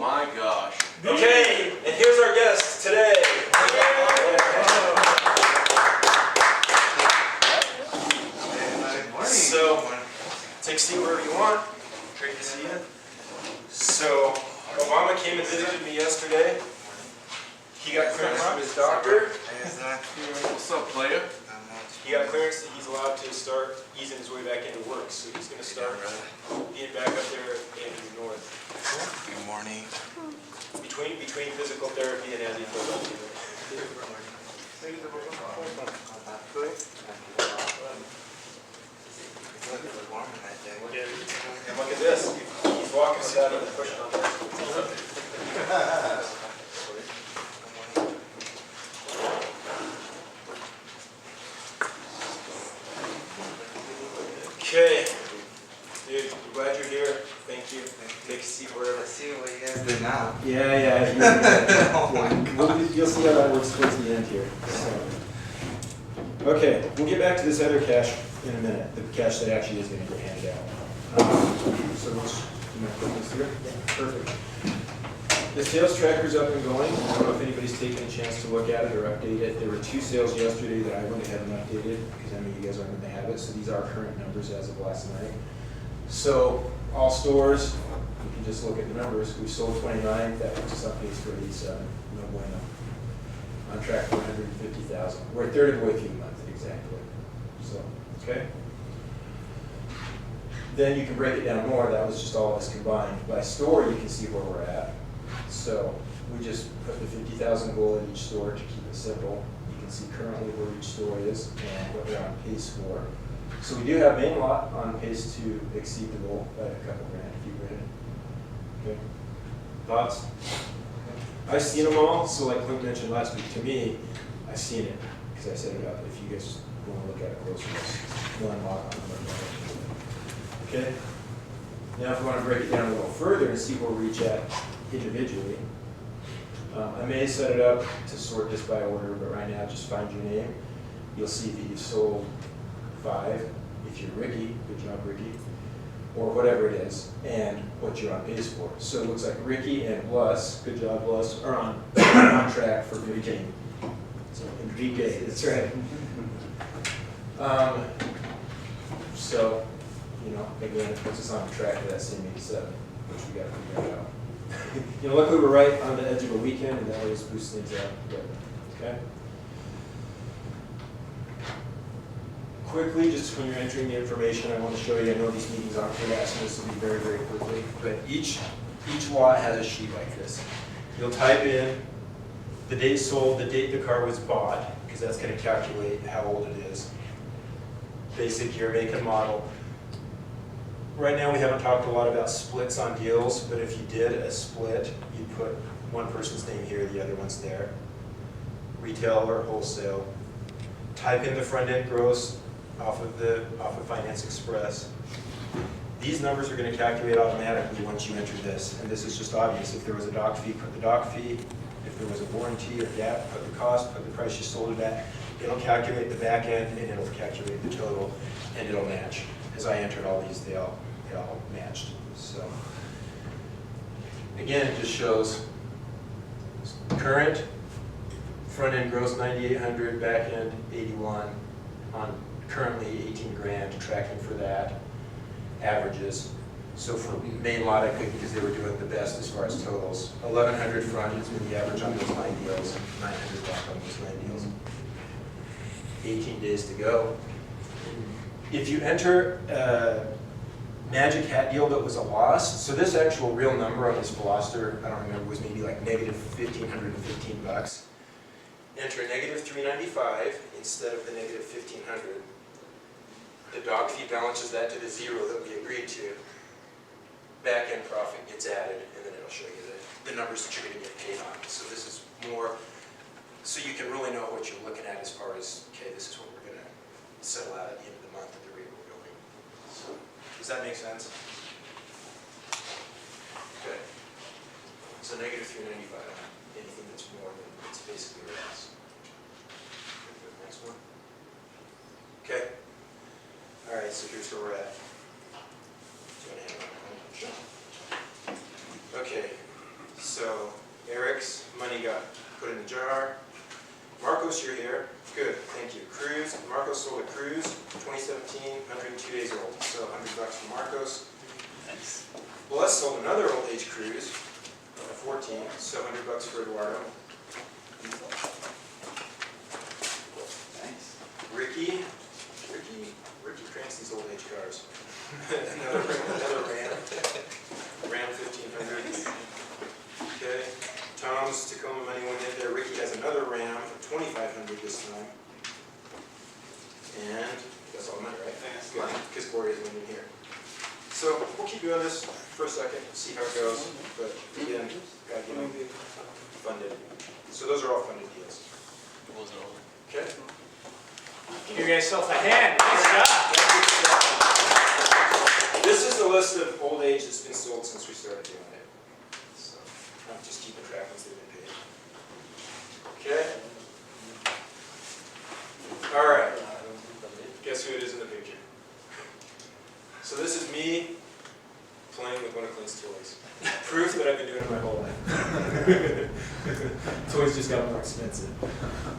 my gosh. Okay, and here's our guest today. So, take a seat wherever you want. Great to see you. So, Obama came and visited me yesterday. He got clearance from his doctor. What's up, player? He got clearance that he's allowed to start easing his way back into work. So he's going to start being back up there in the north. Good morning. Between physical therapy and as he goes on. It's warm in that day. And look at this. He's walking without even pushing on there. Okay. Dude, I'm glad you're here. Thank you. Take a seat wherever. Let's see what you guys do now. Yeah. Oh my God. You'll see how that works towards the end here. So. Okay, we'll get back to this other cash in a minute, the cash that actually is going to get handed out. So we'll just put this here. Yeah, perfect. The sales tracker's up and going. I don't know if anybody's taken a chance to look at it or update it. There were 2 sales yesterday that I went ahead and updated because I know you guys aren't going to have it. So these are current numbers as of last night. So all stores, you can just look at the numbers. We sold 29. That puts us on pace for 87. No bueno. On track for 150,000. We're a third of the way through the month, exactly. So, okay. Then you can break it down more. That was just all of us combined. By store, you can see where we're at. So we just put the 50,000 goal at each store to keep it simple. You can see currently where each store is and what they're on pace for. So we do have main lot on pace to exceed the goal by a couple grand, a few grand. Okay. Thoughts? I've seen them all, so like Clint mentioned last week, to me, I've seen it because I set it up. If you guys want to look at it closer, it's one lot on the okay? Now if we want to break it down a little further and see where we reach at individually, I may set it up to sort this by order, but right now just find your name. You'll see that you've sold 5. If you're Ricky, good job Ricky, or whatever it is, and what you're on pace for. So it looks like Ricky and Blus, good job Blus, are on track for 15. So Enrique, that's right. So, you know, again, it puts us on track for that same 87, which we got to figure out. You know, luckily we're right on the edge of a weekend, and that always boosts things up. But, okay. Quickly, just when you're entering the information, I want to show you, I know these meetings aren't for that, so this will be very, very quickly, but each lot has a sheet like this. You'll type in the date sold, the date the car was bought, because that's going to calculate how old it is. Basic year, make, and model. Right now we haven't talked a lot about splits on deals, but if you did a split, you'd put one person's name here, the other one's there. Retail or wholesale. Type in the front end gross off of Finance Express. These numbers are going to calculate automatically once you enter this, and this is just obvious. If there was a doc fee, put the doc fee. If there was a warranty or gap, put the cost, put the price you sold it at. It'll calculate the back end, and it'll calculate the total, and it'll match. As I entered all these, they all matched. So again, it just shows current front end gross 9,800, back end 81, on currently 18 grand, tracking for that, averages. So for main lot I picked because they were doing the best as far as totals. 1,100 front has been the average on those 9 deals, 900 back on those 9 deals. 18 days to go. If you enter a Magic Hat deal that was a loss, so this actual real number on this Veloster, I don't remember, was maybe like negative 1,515 bucks. Enter negative 395 instead of the negative 1,500. The doc fee balances that to the 0 that we agreed to. Back end profit gets added, and then it'll show you the numbers that you're going to get paid on. So this is more, so you can really know what you're looking at as far as, okay, this is what we're going to settle out at the end of the month at the rate we're going. So, does that make sense? Okay. So negative 395 on anything that's more than it's basically less. Next one. Okay. All right, so here's where we're at. Okay, Marcos. Nice. Les sold another old age cruise, a 14, so $100 for Eduardo. Nice. Ricky cranks these old age cars. another Ram 1500. Okay, Tom's Tacoma money went in there. Ricky has another Ram for 2,500 this time. And that's all I meant, right? Thanks. Good, because Corey isn't in here. So we'll keep doing this for a second, see how it goes. But again, gotta get them funded. So those are all funded deals. Okay. Give yourself a hand. Nice job. This is the list of old age that's been sold since we started doing it. So I'm just keeping track once they've been paid. Okay. All right. Guess who it is in the picture? So this is me playing with one of Clint's toys. Proof that I've been doing it my whole life. Toys just got more expensive.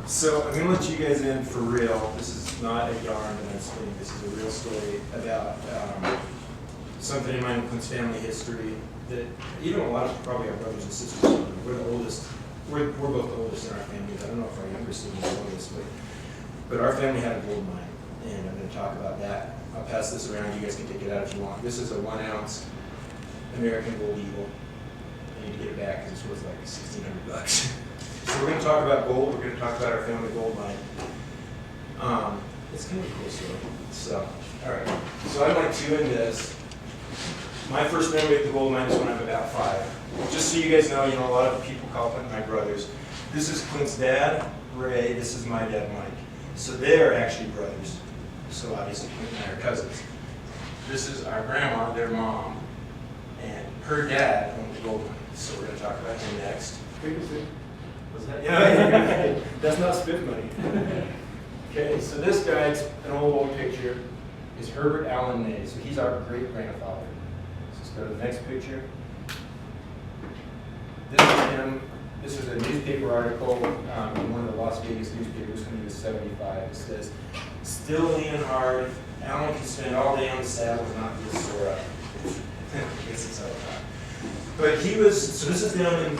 So I'm going to let you guys in for real. This is not a yarn that I'm spinning. This is a real story about something in my and Clint's family history that even a lot of probably our brothers and sisters, we're the oldest. We're both the oldest in our families. I don't know if our younger siblings know this, but our family had a gold mine, and I'm going to talk about that. I'll pass this around. You guys can take it out if you want. This is a 1 ounce American Gold Eagle. I need to get it back because it's worth like $1,600. So we're going to talk about gold. We're going to talk about our family gold mine. It's kind of a cool story. So, all right. So I went 2 in this. My first memory of the gold mine is when I'm about 5. Just so you guys know, a lot of people call Clint my brothers. This is Clint's dad, Ray. This is my dad, Mike. So they're actually brothers. So obviously Clint and I are cousins. This is our grandma, their mom, and her dad owned the gold mine. So we're going to talk about him next. Was that? Yeah, that's not spit money. Okay, so this guy's an old picture is Herbert Allen May. So he's our great-grandfather. So let's go to the next picture. This is him. This was a newspaper article in one of the Las Vegas newspapers when he was 75. It says, "Still lean hard. Allen can spend all day on the saddle and not get sore up." I guess it's all right. But he was, so this is down in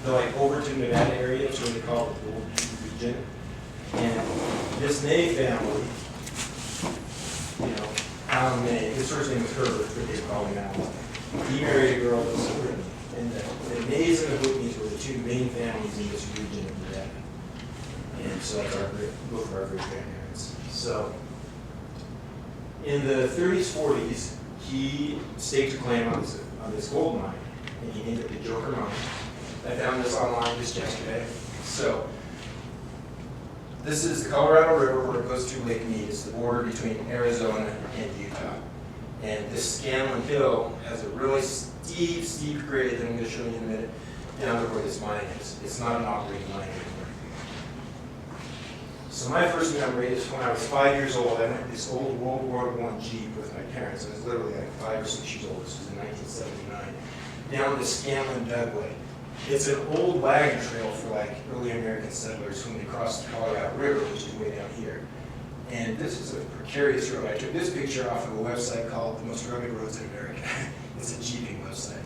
the Overton, Nevada area. It's what they call the gold region. And this May family, Allen May, his first name was Herbert, but they called him Allen. He married a girl that was Whitney. And the Mays and the Whitneys were the 2 main families in this region of Nevada. And so that's both of our great-grandparents. So in the 30s, 40s, he staked a claim on this gold mine, and he named it the Joker Mine. I found this online just yesterday. So this is the Colorado River where it goes to Lake Mead. It's the border between Arizona and Utah. And this Scanlon Hill has a really steep grade that I'm going to show you in a minute down to where this mine is. It's not an operating mine anymore. So my first memory is when I was 5 years old. I went in this old World War I Jeep with my parents. I was literally like 5 or 6 years old. This was in 1979. Down the Scanlon Dugway. It's an old wagon trail for early American settlers when they crossed the Colorado River, which is way down here. And this is a precarious road. I took this picture off of a website called The Most Rugged Roads in America. It's a jeeping website.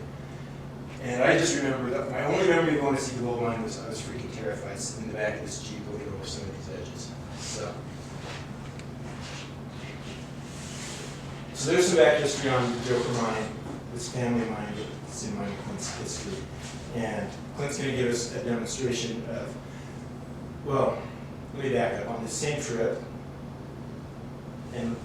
And I just remember that my only memory of going to see the gold mine was I was freaking terrified sitting in the back of this Jeep looking over some of these edges. So there's some back history on the Joker mine, this family mine, it's in my Clint's history. And Clint's going to give us a demonstration of, well, let me back up. On the same trip, and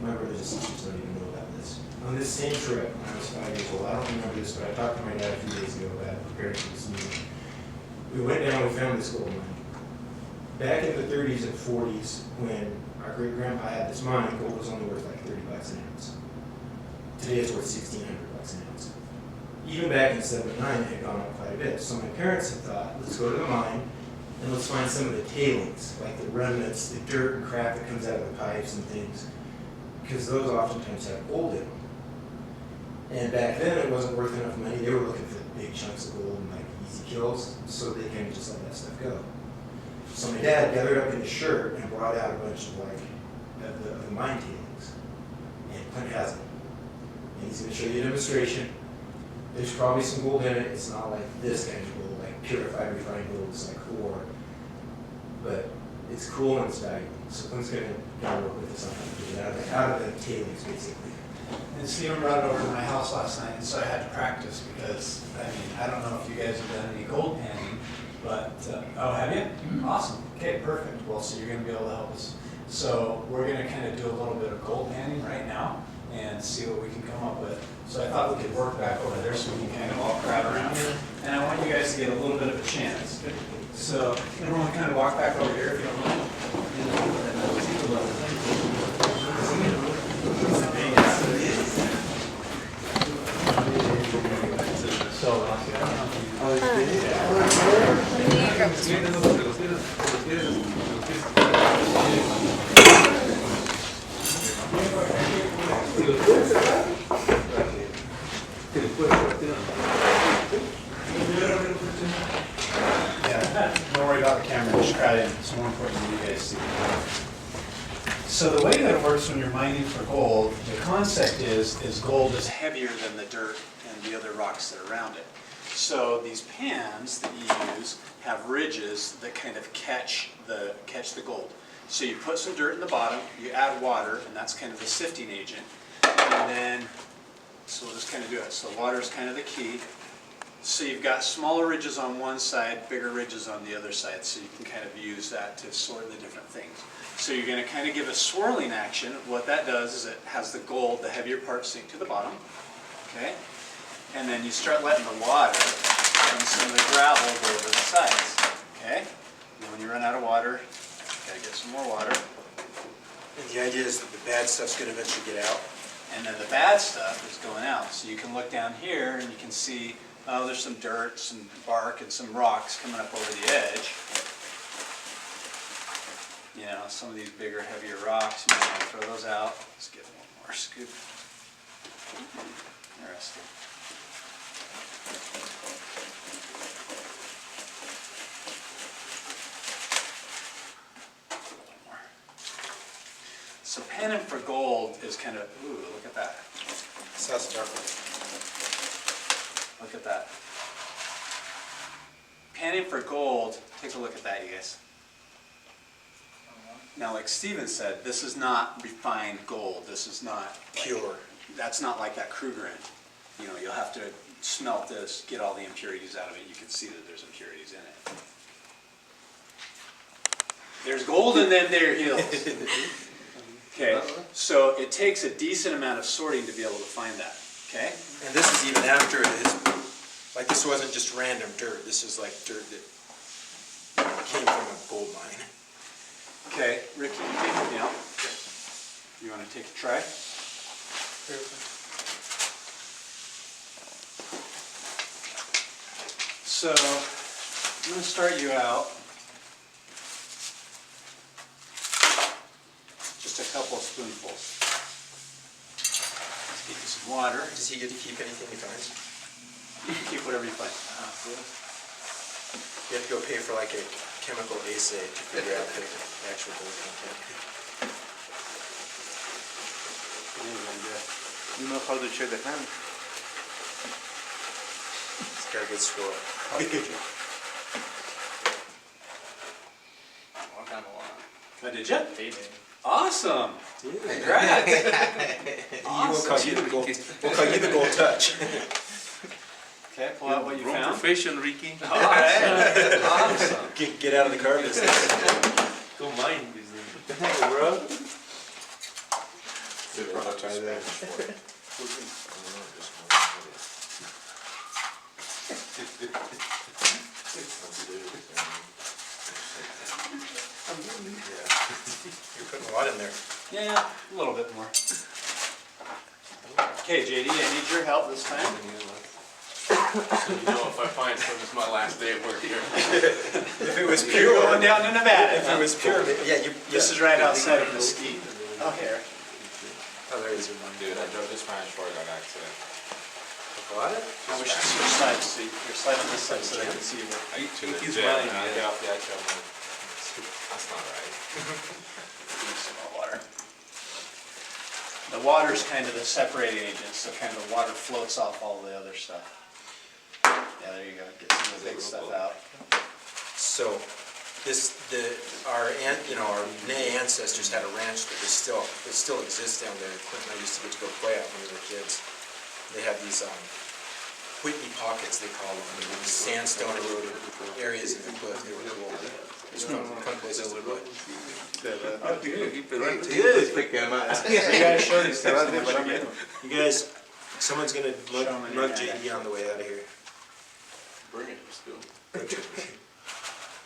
my brothers and sisters don't even know about this. On this same trip, when I was 5 years old, I don't remember this, but I talked to my dad a few days ago about preparing for this meeting. We went down and we found this gold mine. Back in the 30s and 40s, when our great-grandpa had this mine, gold was only worth like $30 an ounce. Today it's worth $1,600 an ounce. Even back in 79, it had gone up quite a bit. So my parents had thought, let's go to the mine and let's find some of the tailings, like the remnants, the dirt and crap that comes out of the pipes and things, because those oftentimes have gold in them. And back then, it wasn't worth enough money. They were looking for big chunks of gold and easy kills, so they kind of just let that stuff go. So my dad gathered up in his shirt and brought out a bunch of the mine tailings, and Clint has them. And he's gonna show you a demonstration. There's probably some gold in it. It's not like this kind of gold, like purified refined gold, it's like ore. But it's cool and it's valuable. So Clint's gonna work with us on how to do that out of the tailings, basically. And Steven brought it over to my house last night, and so I had to practice because, I don't know if you guys have done any gold panning, but, oh, have you? Awesome. Okay, perfect. Well, so you're going to be able to help us. So we're going to kind of do a little bit of gold panning right now and see what we can come up with. So I thought we could work back over there so we can kind of all crowd around here. And I want you guys to get a little bit of a chance. So everyone kind of walk back over here if you don't mind. Yeah, don't worry about the camera, just crowd in. It's more important that you guys see. So the way that it works when you're mining for gold, the concept is gold is heavier than the dirt and the other rocks that are around it. So these pans that you use have ridges that kind of catch the gold. So you put some dirt in the bottom, you add water, and that's kind of the sifting agent. And then, so we'll just kind of do it. So water is kind of the key. So you've got smaller ridges on one side, bigger ridges on the other side, so you can kind of use that to sort the different things. So you're going to kind of give a swirling action. What that does is it has the gold, the heavier part, sink to the bottom. Okay? And then you start letting the water and some of the gravel go over the sides. Okay? And when you run out of water, you gotta get some more water. And the idea is that the bad stuff's gonna eventually get out. And then the bad stuff is going out. So you can look down here and you can see, oh, there's some dirt, some bark, and some rocks coming up over the edge. You know, some of these bigger, heavier rocks, you might want to throw those out. Let's get one more scoop. Interesting. One more. So panning for gold is kind of, ooh, look at that. So that's dark. Look at that. Panning for gold, take a look at that, you guys. Now, like Steven said, this is not refined gold. This is not Pure. That's not like that Kruger. You know, you'll have to smelt this, get all the impurities out of it. You can see that there's impurities in it. There's gold in them there hills. Okay, so it takes a decent amount of sorting to be able to find that. Okay? And this is even after it is, like this wasn't just random dirt. This is like dirt that came from a gold mine. Okay, Ricky, take me out. You want to take a try? So, I'm going to start you out. Just a couple of spoonfuls. Let's get you some water. Does he get to keep anything he finds? You can keep whatever you find. You have to go pay for like a chemical assay to figure out the actual gold content. You know how to check the hand? It's got a good score. Oh, did you? Awesome. Congrats. We'll call you the gold. We'll call you the gold touch. Okay, pull out what you Wrong found. profession, Ricky. All right. Awesome. Get out of the car business. Go mine business. Bro. I'll try that. You're putting a lot in there. Yeah, a little bit more. Okay, JD, I need your help this time. So you know if I find some, it's my last day at work here. If it was You're pure, going down to Nevada. if it was pure, yeah, you. This is right outside of Mesquite. Oh, here. Oh, there is your one. Dude, I drove this Spanish Ford on accident. What? Now we should switch sides, so you're slide on this side so I can see you. I eat think he's jet, mine, and I yeah. get off the edge, I'm like, that's not right. Need some more water. The water's kind of the separating agent, so kind of the water floats off all the other stuff. Yeah, there you go, get some of the big stuff out. So, our ancestors had a ranch there. It still exists down there. Clint and I used to get to go play out when we were kids. They have these Whitney pockets, they call them. These sandstone eroded areas in the cliff. They were cool. It's fun places to play. You guys show these things. You guys, someone's gonna mug JD on the way out of here. Bring it, let's go.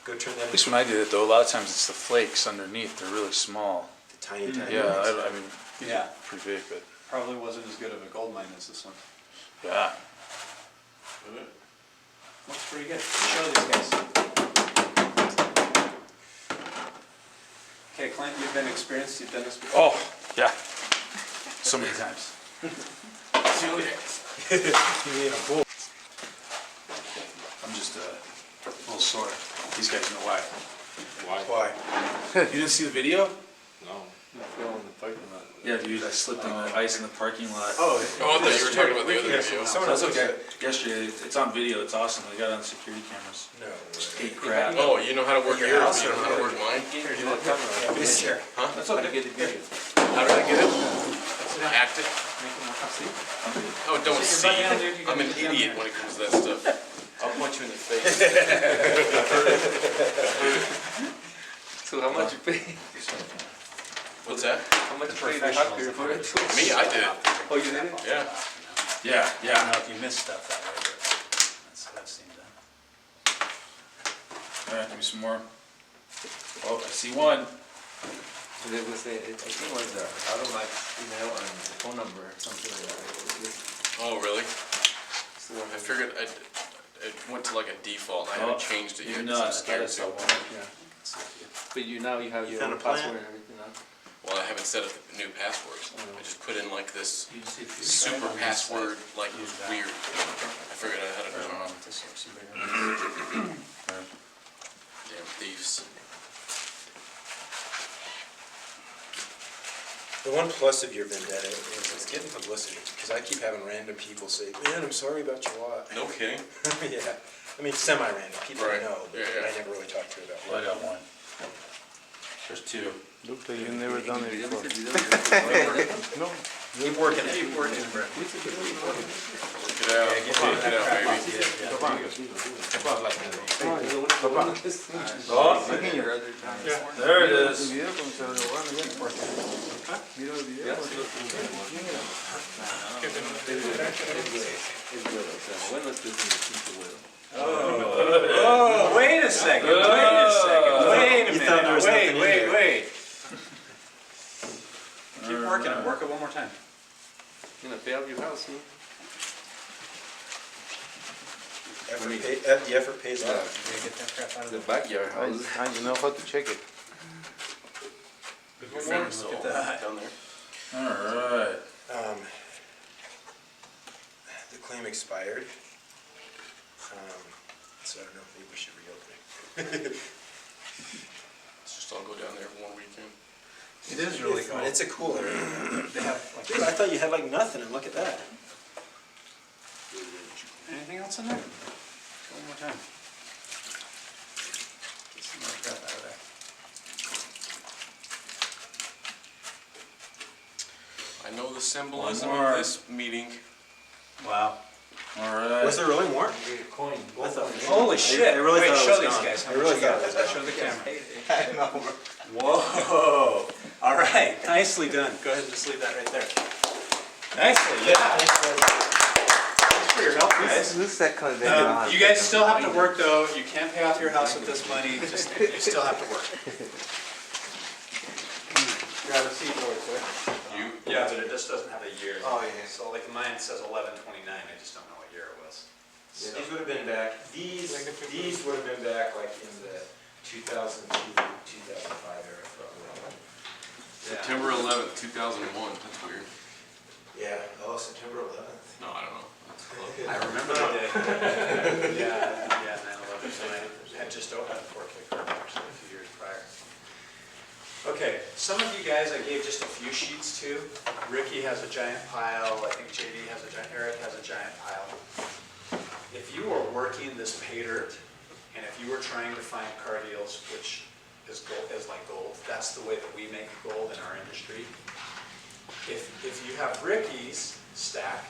Go turn that At least into when I did it though, a lot of times it's the flakes underneath, they're really small. the tiny, tiny Yeah, ones. I mean, these Yeah. are pretty big, but, Probably wasn't as good of a gold mine as this one. yeah. Looks pretty good. Show these guys. Okay, Clint, you've been experienced, you've done this before. Oh, yeah. So many times. I'm just a little sore. These guys know why. Why? You didn't see the video? No. Yeah, dude, I slipped on the ice in the parking lot. Oh, Oh, I thought you were talking about the other video. someone else That's okay. okay. Yesterday, it's on video, it's awesome. They got it on security cameras. No. Ate crap. Oh, you know how to work Your yours, house you or know how to what? work mine? This here. Huh? That's okay. How did I get it? Hacked it? Oh, don't see. I'm an idiot when it comes to that stuff. I'll punch you in the face. So how much you pay? What's that? How much you pay the hacker for it? Me, I did it. Oh, you did it? Yeah. Yeah, I don't yeah. know if you missed stuff that way, but that's what I've seen done. All right, give me some more. Oh, I see one. They will say, I think it was the automatic email and the phone number or something like that. Oh, really? So I figured it went to like a default. I haven't changed it yet. Even 'cause though I'm scared that's to. Yeah. But now you have your found own a plan? password and everything now? Well, I haven't set up the new passwords. I just put in like this super password, like it was weird. I figured I had it wrong. Damn thieves. The one plus of your vendetta is it's getting publicity, because I keep having random people say, man, I'm sorry about your lot. No kidding. Yeah, I mean, semi-random, people I Right. know, but Yeah, yeah. I never really talk to about Well, I it. got one. There's two. Looks like you never done it before. Keep working it. Keep working it, bro. Check it out. Check it out, baby. There it is. When was this in the future will? Oh, wait a second, wait a second, wait a You thought there was minute, nothing in wait, there. wait. Keep working it, work it one more time. You know, pay off your house, huh? The effort pays off. Get that crap out of The the. backyard house. Now you know how to check it. Your friend's still down there. All right. The claim expired, so I don't know, maybe we should reopen it. Let's just all go down there for one weekend. It is really cool. It's a cool area. They have, Dude, I thought you had like nothing, and look at that. anything else in there? One more time. Get some more crap out of there. I know the symbolism One more. of this meeting. Wow. All right. Was there really more? Coin. I thought. Holy shit. I really Wait, thought it show was these gone. guys. How I much really you got. thought it was Show the camera. Whoa. All right, nicely done. Go ahead and just leave that right there. Nicely, yeah. Thanks for your help, guys. This second You guys still have to work though. You can't pay off your house with this money. Just, you still have to work. Grab a seat over there. You? Yeah, but it just doesn't have a year. Oh, yeah. So like mine says 11/29. I just don't know what year it was. These would have been back, these would have been back like in the 2002, 2005 era probably. September 11th, 2001. That's weird. Yeah, oh, September 11th. No, I don't know. That's close. I remember the day. Yeah, 9/11. So I had just had 4K actually a few years prior. Okay, some of you guys I gave just a few sheets to. Ricky has a giant pile, I think JD has a giant, Eric has a giant pile. If you are working this pay dirt, and if you were trying to find car deals, which is gold, is like gold, that's the way that we make gold in our industry. If you have Ricky's stack,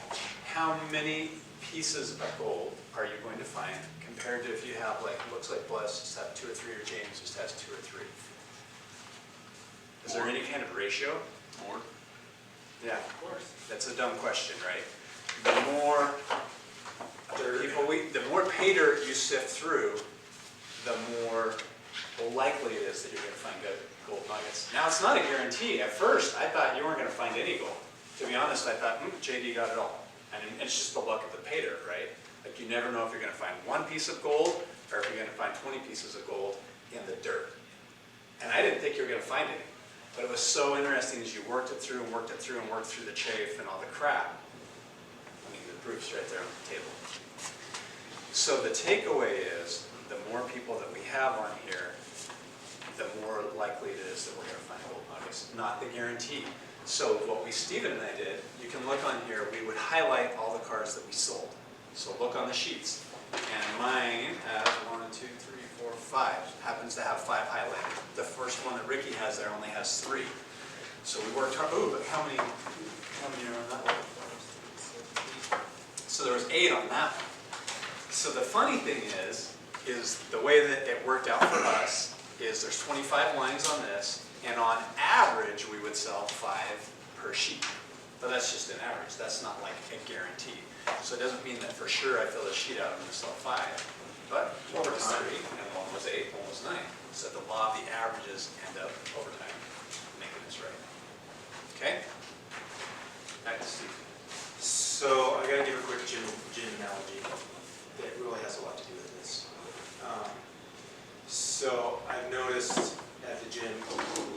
how many pieces of gold are you going to find compared to if you have, like, looks like Bless just have 2 or 3, or James just has 2 or 3? Is there any kind of ratio? More? Yeah, of course. That's a dumb question, right? The more the more pay dirt you sift through, the more likely it is that you're going to find good gold nuggets. Now, it's not a guarantee. At first, I thought you weren't going to find any gold. To be honest, I thought, JD got it all. And it's just the luck of the pay dirt, right? Like, you never know if you're going to find 1 piece of gold or if you're going to find 20 pieces of gold in the dirt. And I didn't think you were going to find any. But it was so interesting as you worked it through and worked it through and worked through the chafe and all the crap. I mean, the proof's right there on the table. So the takeaway is, the more people that we have on here, the more likely it is that we're going to find gold nuggets. Not the guarantee. So what Stephen and I did, you can look on here, we would highlight all the cars that we sold. So look on the sheets. And mine has 1, 2, 3, 4, 5. Happens to have 5 highlighted. The first one that Ricky has there only has 3. So we worked hard. Oh, but how many are on that one? So there was 8 on that one. So the funny thing is the way that it worked out for us is there's 25 lines on this, and on average we would sell 5 per sheet. But that's just an average. That's not like a guarantee. So it doesn't mean that for sure I fill a sheet out, I'm going to sell 5. But one was 3, and one was 8, one was 9. So the law of the averages end up over time making this right. Okay? Back to Steve. So I gotta give a quick gym analogy that really has a lot to do with this. So I've noticed at the gym,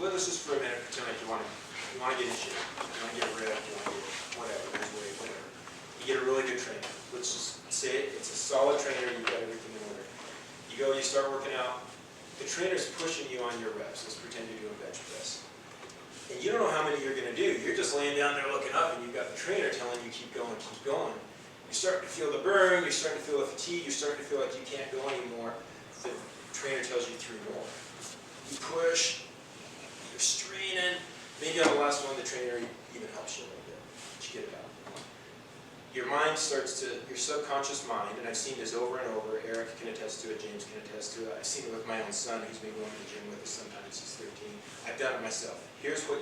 let's just for a minute pretend like you want to get in shape, you want to get ripped, you want to get whatever, lose weight, whatever. You get a really good trainer. Let's just say it's a solid trainer, you've got everything in order. You go, you start working out, the trainer's pushing you on your reps. Let's pretend you're doing bench press. And you don't know how many you're going to do. You're just laying down there looking up, and you've got the trainer telling you keep going, keep going. You're starting to feel the burn, you're starting to feel the fatigue, you're starting to feel like you can't go anymore. The trainer tells you 3 more. You push, you're straining. Maybe on the last one, the trainer even helps you a little bit, but you get it out. Your mind starts to, your subconscious mind, and I've seen this over and over, Eric can attest to it, James can attest to it, I've seen it with my own son who's been going to the gym with us sometimes he's 13. I've done it myself. Here's what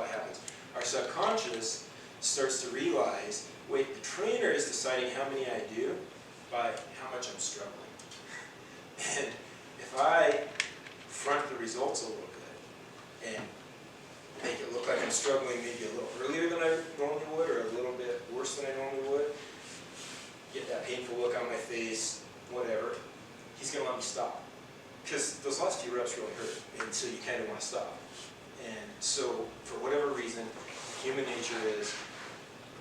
happens. Our subconscious starts to realize, wait, the trainer is deciding how many I do by how much I'm struggling. And if I front the results a little bit and make it look like I'm struggling maybe a little earlier than I normally would, or a little bit worse than I normally would, get that painful look on my face, whatever, he's going to let me stop. Because those last few reps really hurt, and so you kind of want to stop. And so, for whatever reason, human nature is,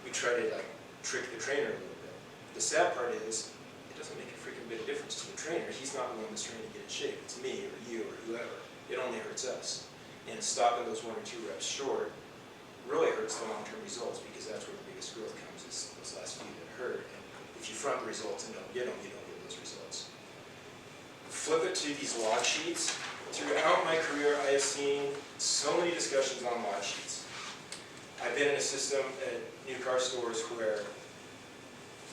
we try to like trick the trainer a little bit. The sad part is, it doesn't make a freaking bit of difference to the trainer. He's not the one that's trying to get in shape. It's me, or you, or whoever. It only hurts us. And stopping those 1 or 2 reps short really hurts the long-term results, because that's where the biggest growth comes, is those last few that hurt. And if you front the results and don't get them, you don't get those results. Flip it to these log sheets. Throughout my career, I have seen so many discussions on log sheets. I've been in a system at new car stores where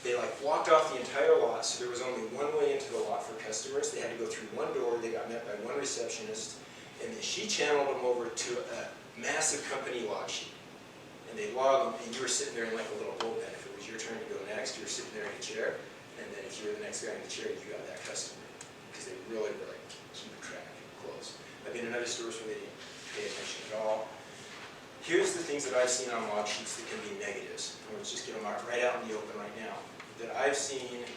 they like blocked off the entire lot, so there was only one way into the lot for customers. They had to go through one door, they got met by one receptionist, and then she channeled them over to a massive company log sheet. And they log them, and you were sitting there in like a little bullpen. If it was your turn to go next, you were sitting there in a chair, and then if you were the next guy in the chair, you got that customer. Because they really were like keeping track close. I've been in other stores where they didn't pay attention at all. Here's the things that I've seen on log sheets that can be negatives. And let's just get them out right out in the open right now. That I've seen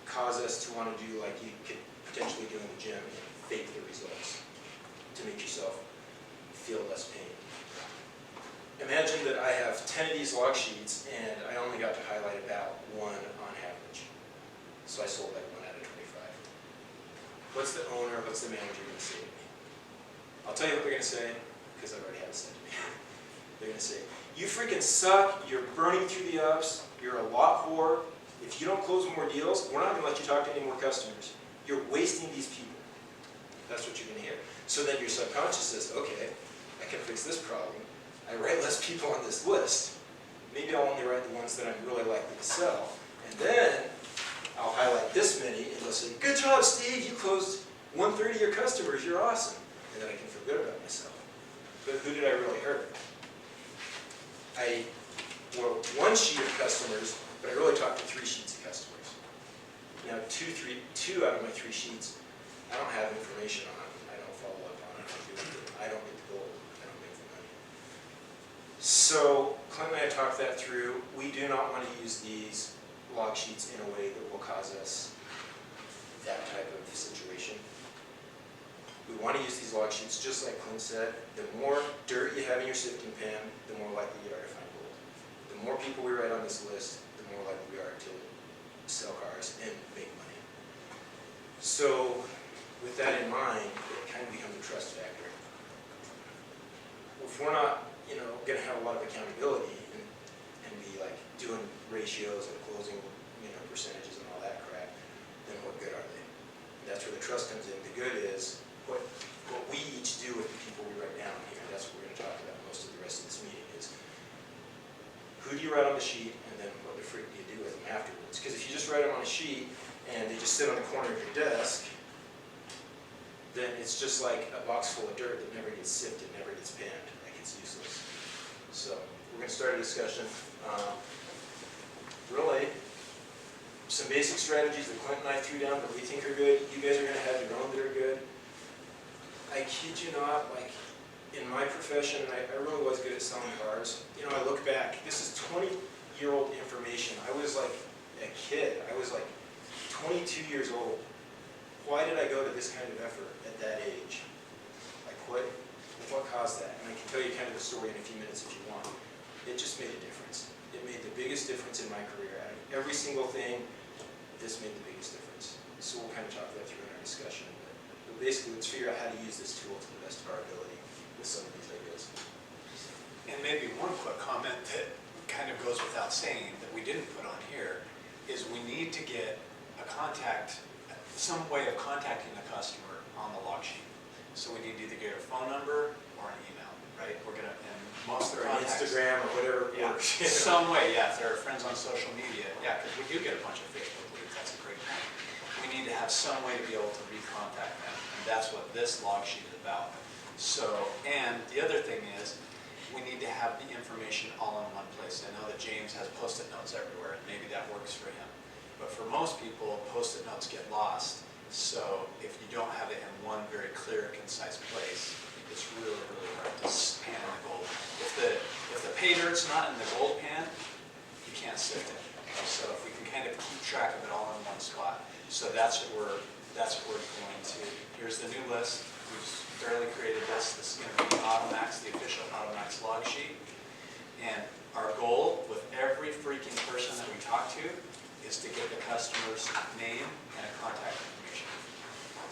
cause us to want to do like you could potentially do in the gym and fake the results to make yourself feel less pain. Imagine that I have 10 of these log sheets and I only got to highlight about 1 on average. So I sold like 1 out of 25. What's the owner, what's the manager going to say to me? I'll tell you what they're going to say. because I've already had it said to me. They're gonna say, you freaking suck, you're burning through the ups, you're a lot whore. If you don't close more deals, we're not gonna let you talk to any more customers. You're wasting these people. That's what you're gonna hear. So then your subconscious says, okay, I can fix this problem. I write less people on this list. Maybe I'll only write the ones that I'm really likely to sell. And then I'll highlight this many and they'll say, good job, Steve, you closed 1/3 of your customers, you're awesome. And then I can feel good about myself. But who did I really hurt? I wrote 1 sheet of customers, but I really talked to 3 sheets of customers. Now, 2 out of my 3 sheets, I don't have information on. I don't follow up on it. I don't get the goal. I don't make the money. So, Clint and I talked that through. We do not want to use these log sheets in a way that will cause us that type of situation. We want to use these log sheets just like Clint said. The more dirt you have in your sifting pan, the more likely you are to find gold. The more people we write on this list, the more likely we are to sell cars and make money. So with that in mind, it kind of becomes a trust factor. If we're not, going to have a lot of accountability and be like doing ratios and closing, percentages and all that crap, then what good are they? And that's where the trust comes in. The good is what we each do with the people we write down here. That's what we're going to talk about most of the rest of this meeting is who do you write on the sheet and then what the freak do you do with them afterwards? Because if you just write them on a sheet and they just sit on the corner of your desk, then it's just like a box full of dirt that never gets sifted, never gets panned. Like it's useless. So we're going to start a discussion. Really, some basic strategies that Clint and I threw down that we think are good. You guys are going to have your own that are good. I kid you not, like in my profession, and I really was good at selling cars. I look back, this is 20-year-old information. I was like a kid. I was like 22 years old. Why did I go to this kind of effort at that age? Like what caused that? And I can tell you kind of the story in a few minutes if you want. It just made a difference. It made the biggest difference in my career. Out of every single thing, this made the biggest difference. So we'll kind of talk that through in our discussion. But basically, let's figure out how to use this tool to the best of our ability with some of these ideas. And maybe one quick comment that kind of goes without saying that we didn't put on here is we need to get some way of contacting the customer on the log sheet. So we need to either get a phone number or an email, right? We're gonna, and most of the contacts, Instagram or whatever works. some way, yeah. If there are friends on social media, yeah, because we do get a bunch of Facebook leads. That's a great point. We need to have some way to be able to recontact them, and that's what this log sheet is about. So, and the other thing is, we need to have the information all in one place. I know that James has Post-it notes everywhere, and maybe that works for him. But for most people, Post-it notes get lost. So if you don't have it in one very clear, concise place, it's really, really hard to pan the gold. If the pay dirt's not in the gold pan, you can't sift it. So if we can kind of keep track of it all in one spot. So that's what we're going to. Here's the new list. We've barely created this. This is going to be Automax, the official Automax log sheet. And our goal with every freaking person that we talk to is to get the customer's name and a contact information.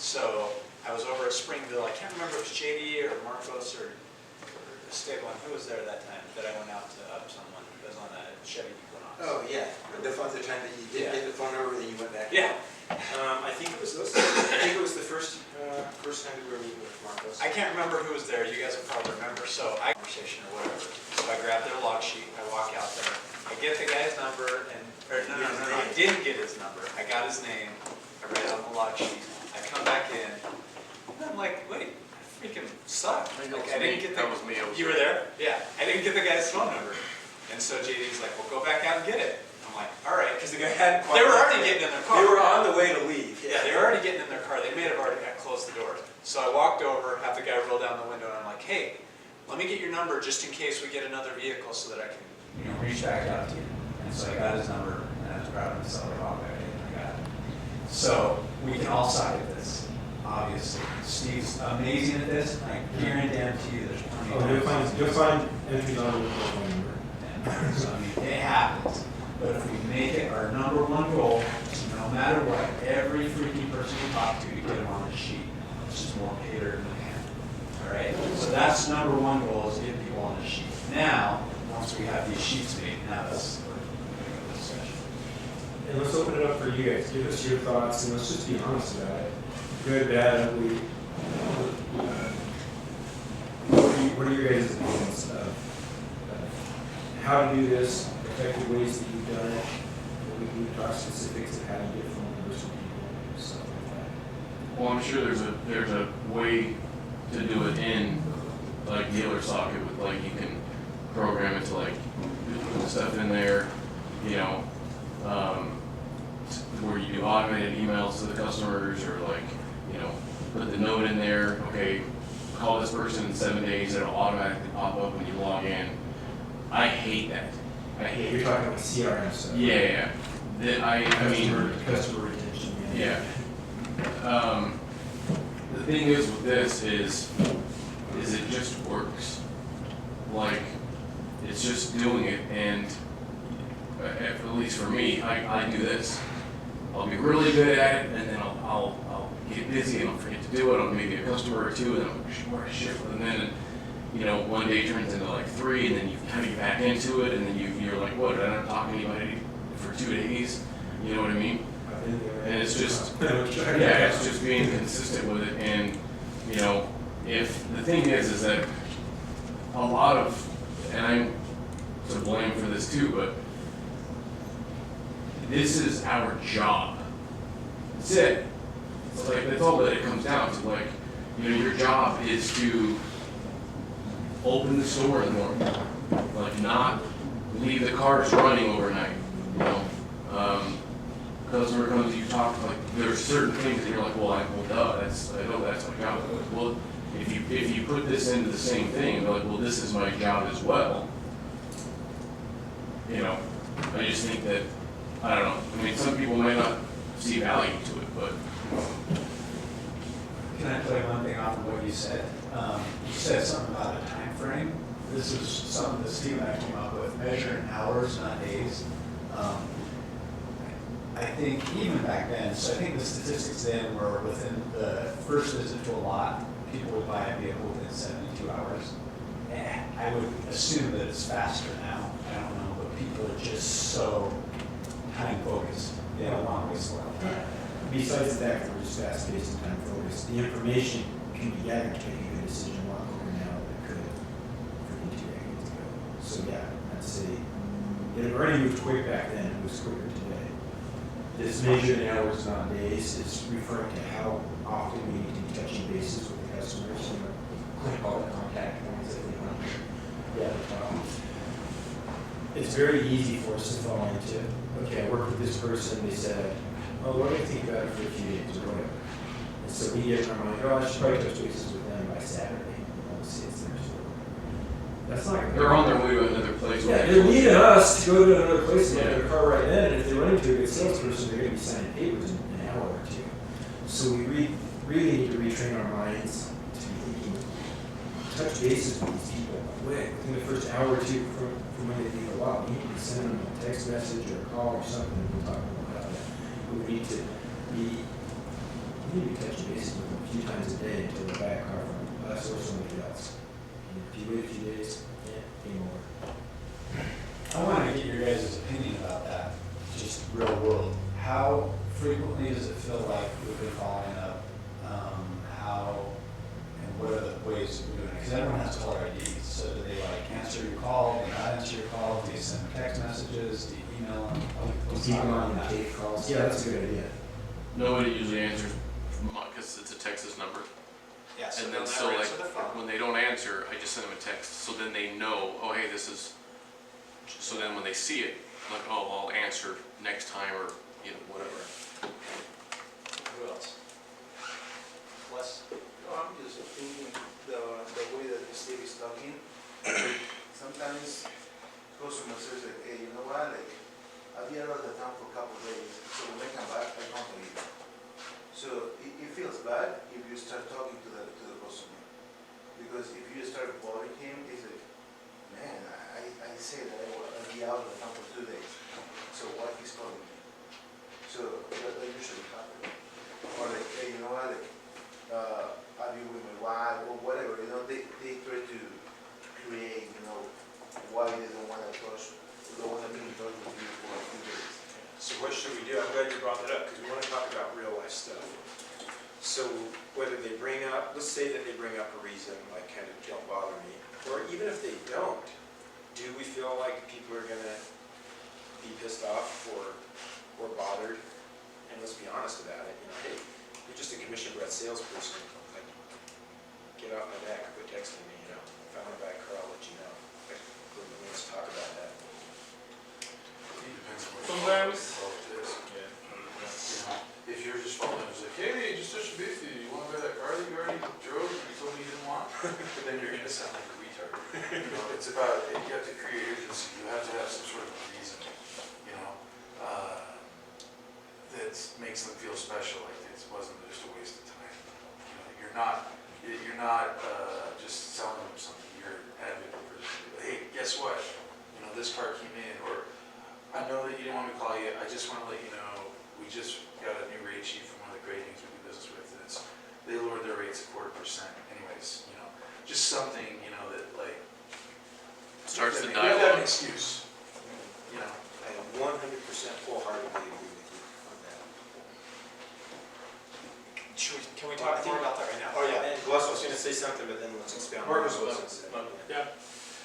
So I was over at Springville. I can't remember if it was JD or Marcos or Esteban. Who was there that time that I went out to someone that was on a Chevy Equinox? Oh, yeah. The time that you did get the phone number, then you went back. Yeah. I think it was those. I think it was the first time we were meeting with Marcos. I can't remember who was there. You guys will probably remember. So I conversation or whatever. So I grabbed their log sheet. I walk out there. I get the guy's number and no. I didn't get his number. I got his name. I read it on the log sheet. I come back in. And I'm like, wait, I freaking suck. I didn't get the. That was me. You were there? Yeah. I didn't get the guy's phone number. And so JD's like, well, go back out and get it. I'm like, all right. Because the guy hadn't quite. They were already getting in their car. They were on the way to leave. Yeah, they were already getting in their car. They may have already closed the door. So I walked over, have the guy roll down the window, and I'm like, hey, let me get your number just in case we get another vehicle so that I can, reach back out to you. And so I got his number, and I was proud of myself. I got it. So we can all side of this, obviously. Steve's amazing at this. I guarantee you there's plenty of You'll find entries on the phone number. So, I mean, it happens. But if we make it our number one goal, no matter what, every freaking person we talk to get them on the sheet. It's just more pay dirt in the hand. All right, so that's number one goal, is get people on the sheet. Now, once we have these sheets made, now that's the discussion. And let's open it up for you guys. Give us your thoughts, and let's just be honest about it. Good, bad, ugly. What are your guys' opinions of how to do this, effective ways that you've done it? We talk specifics of how you get phone numbers from people, stuff like that. Well, I'm sure there's a way to do it in like dealer socket with like you can program it to like put stuff in there, you know, where you do automated emails to the customers or like, you know, put the note in there, okay, call this person in 7 days, it'll automatically pop up when you log in. I hate that. I hate You're it. talking about CRM stuff. Yeah. I mean, Customer retention. yeah. The thing is with this is it just works. Like, it's just doing it, and at least for me, I do this. I'll be really good at it, and then I'll get busy and I'll forget to do it. I'll maybe a customer or two, and then I'll shit. And then, you know, one day turns into like 3, and then you kind of get back into it, and then you're like, what, did I not talk to anybody for 2 days? You know what I mean? And it's just, yeah, it's just being consistent with it. And, you know, if the thing is that a lot of, and I'm to blame for this too, but this is our job. That's it. It's like, that's all that it comes down to. Like, you know, your job is to open the store in the morning. Like, not leave the cars running overnight, you know? Customer comes, you talk, like, there's certain things that you're like, well, I know that's my job. Well, if you put this into the same thing, and be like, well, this is my job as well, you know, I just think that, I don't know, I mean, some people might not see value to it, but. Can I play one thing off of what you said? You said something about a time frame. This is something that Steve and I came up with, measuring hours, not days. I think even back then, so I think the statistics then were within the first visit to a lot, people would buy a vehicle within 72 hours. I would assume that it's faster now. I don't know, but people are just so time focused. They don't want to waste a lot of time. Besides the fact that we're just fast paced and time focused, the information can be gathered to make a good decision a lot quicker now than it could freaking 2 decades ago. So yeah, I'd say it already moved quick back then, it was quicker today. This measured in hours, not days, is referring to how often we need to be touching bases with the customers, you know, call it contact points that we want. Yeah. It's very easy for us to fall into, okay, I work with this person, they said, oh, what do you think about it for a few days or whatever? And so we get in our mind, oh, I should probably touch bases with them by Saturday. Obviously, it's their store. That's not gonna They're on their way to another place. Yeah, they're leading us to go to another place and Yeah. get their car right then, and if they run into a good salesperson, they're gonna be signing papers in an hour or two. So we really need to retrain our minds to be thinking, touch bases with these people quick, within the first hour or two from when they leave a lot. We need to send them a text message or a call or something, and we'll talk about that. We need to be touching bases with them a few times a day until they buy a car from us or somebody else. And if you wait a few days, game over. I want to get your guys' opinion about that, just real world. How frequently does it feel like we've been following up? How and what are the ways that we're doing it? Because everyone has caller IDs. So do they like answer your call, do they not answer your call, do you send text messages, do you email them? Let's Keep talk them about on the that. tape calls. Yeah, that's a good idea. Nobody usually answers because it's a Texas number. Yeah, so And they'll then never so like answer the phone. when they don't answer, I just send them a text. So then they know, oh hey, this is. So then when they see it, like oh I'll answer next time or you know whatever. Who else? Wes? No, I'm just thinking the way that Steve is talking. Sometimes customers say, like, hey, you know what, like, I'll be out of the town for a couple of days, so when I come back, I can't believe it. So it feels bad if you start talking to the customer. Because if you start bothering him, he's like, man, I say that I'll be out of the town for 2 days, so why he's calling me? So that usually happens. Or like, hey, you know what, like, I'll be with my wife or whatever, you know, whether they bring up, let's say that they bring up a reason, like kind of don't bother me, or even if they don't, do we feel like people are gonna be pissed off or bothered? And let's be honest about it, you know, hey, you're just a commission-bred salesperson, like, get off my back, quit texting me, you know, if I wanna buy a car, I'll let you know. Like, let's talk about that. Sometimes. If you're just following, it's like, hey, just touch base with you, you wanna buy that car that you already drove, and you told me you didn't want? Then you're gonna sound like a retard. You know, it's about, you have to create urgency, you have to have some sort of reason, you know, that makes them feel special, like it wasn't just a waste of time. You know, you're not just selling them something, you're advocating for them. Hey, guess what? You know, this car came in, or I know that you didn't want me to call you, I just wanna let you know, we just got a new rate sheet from one of the gradings we do business with, and they lowered their rates 0.25%. Anyways, you know, just something, you know, that like Starts the you have to have an dialogue. excuse, you know. I 100% wholeheartedly agree with you on that. Can we talk more about that right now? Oh, yeah, Gus was gonna say something, but then let's expound on what Marcus Gus was. said. Yeah.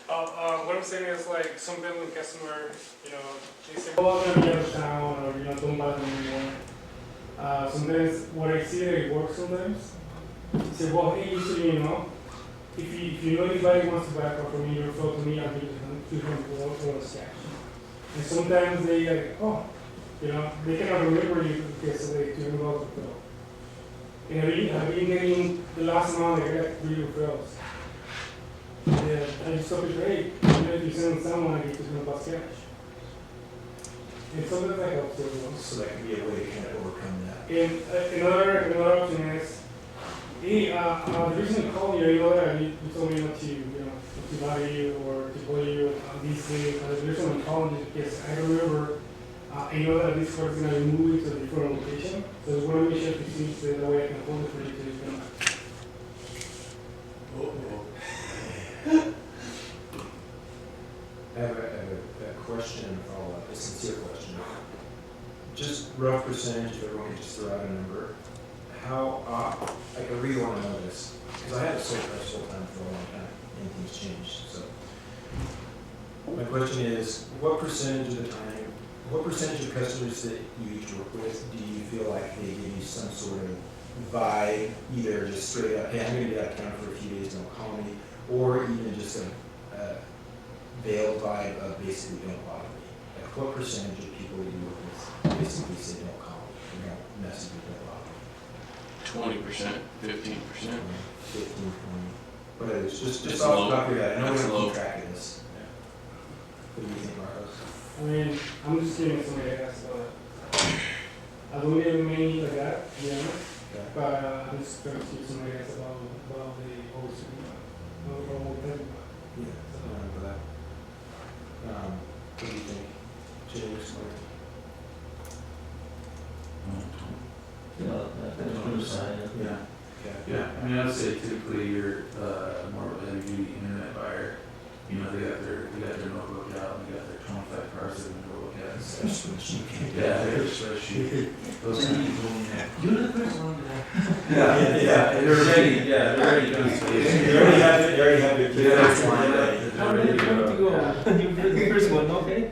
What I'm saying is like sometimes when customer, you know, they say, oh, I'm gonna be out of town, or, you know, don't bother me anymore. Sometimes what I see that it works sometimes, say, well, hey, usually, you know, if you know anybody wants to buy a car from me, you refer to me, I'll give them $200 cash. And sometimes they like, oh, you know, they cannot remember you because they $200 referral. And I've been getting the last amount I got 3 referrals. Yeah, I just thought it great. Even if you send someone, I get $200 cash. And sometimes that helps everyone. So that could be a way to kind of overcome that. And another option is, hey, the reason I called you, you know that you told me not to, you know, not to bother you or to call you on these days. The reason I'm calling you is because I remember, I know that this car is going to be moving to a different location. So I just want to make sure to see so that way I can hold it for you to come back. I have a question and a follow-up, a sincere question. Just rough percentage, if everyone could just throw out a number. How, I really want to know this, because I had a sold car sold time for a long time, and things changed, so. My question is, what percentage of the time, what percentage of customers that you each work with, do you feel like they give you some sort of vibe, either just straight up, hey, I'm gonna be out of town for a few days, don't call me, or even just a veiled vibe of basically don't bother me? Like what percentage of people that you work with basically say don't call me, or don't message me, don't bother me? 20%, 15%. 15, 20, but it's just It's off low. the top of your head, I know we It's don't low. keep track of this. What do you think, Marcos? I mean, I'm just giving somebody else. I don't really mean like that, to be honest. Okay. But I'm just going to see somebody else about the whole thing. Yeah, something like that. What do you think? James, or? Yeah. Okay. Yeah, I mean, I would say typically you're more of a heavy duty internet buyer. You know, they got their notebook out, and they got their 25 cars they're gonna look at. Yeah, they're a spreadsheet. Those kind of people, you're the first one. Yeah, they're ready, they're ready to They already have it, they already have it. They're ready to go. You're the first one, okay?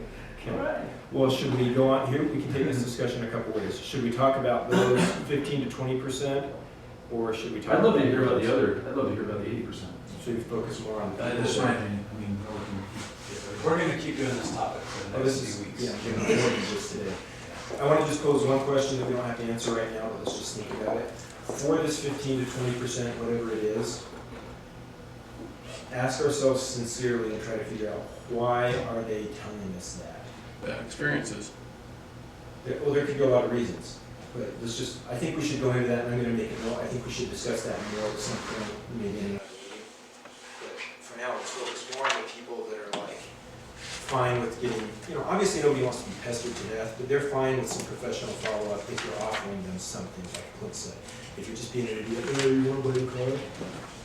Well, should we go on, here, we can take this discussion a couple ways. Should we talk about those 15 to 20%, or should we talk? I'd love to hear about the other, I'd love to hear about the 80%. So you focus more on. That's my opinion, I mean, We're gonna keep doing this topic for the Oh, next this few is, weeks. yeah, I'm getting more than just today. I want to just pose one question that we don't have to answer right now, but let's just think about it. For this 15 to 20%, whatever it is, ask ourselves sincerely and try to figure out, why are they telling us that? Bad experiences. Well, there could be a lot of reasons, but let's just, I think we should go into that, and I'm gonna make a note, I think we should discuss that more at some point, maybe in another meeting. But for now, let's focus more on the people that are like, fine with getting, you know, obviously nobody wants to be pestered to death, but they're fine with some professional follow-up if you're offering them something, like Clint said. If you're just being an idiot, oh, you want to buy a car?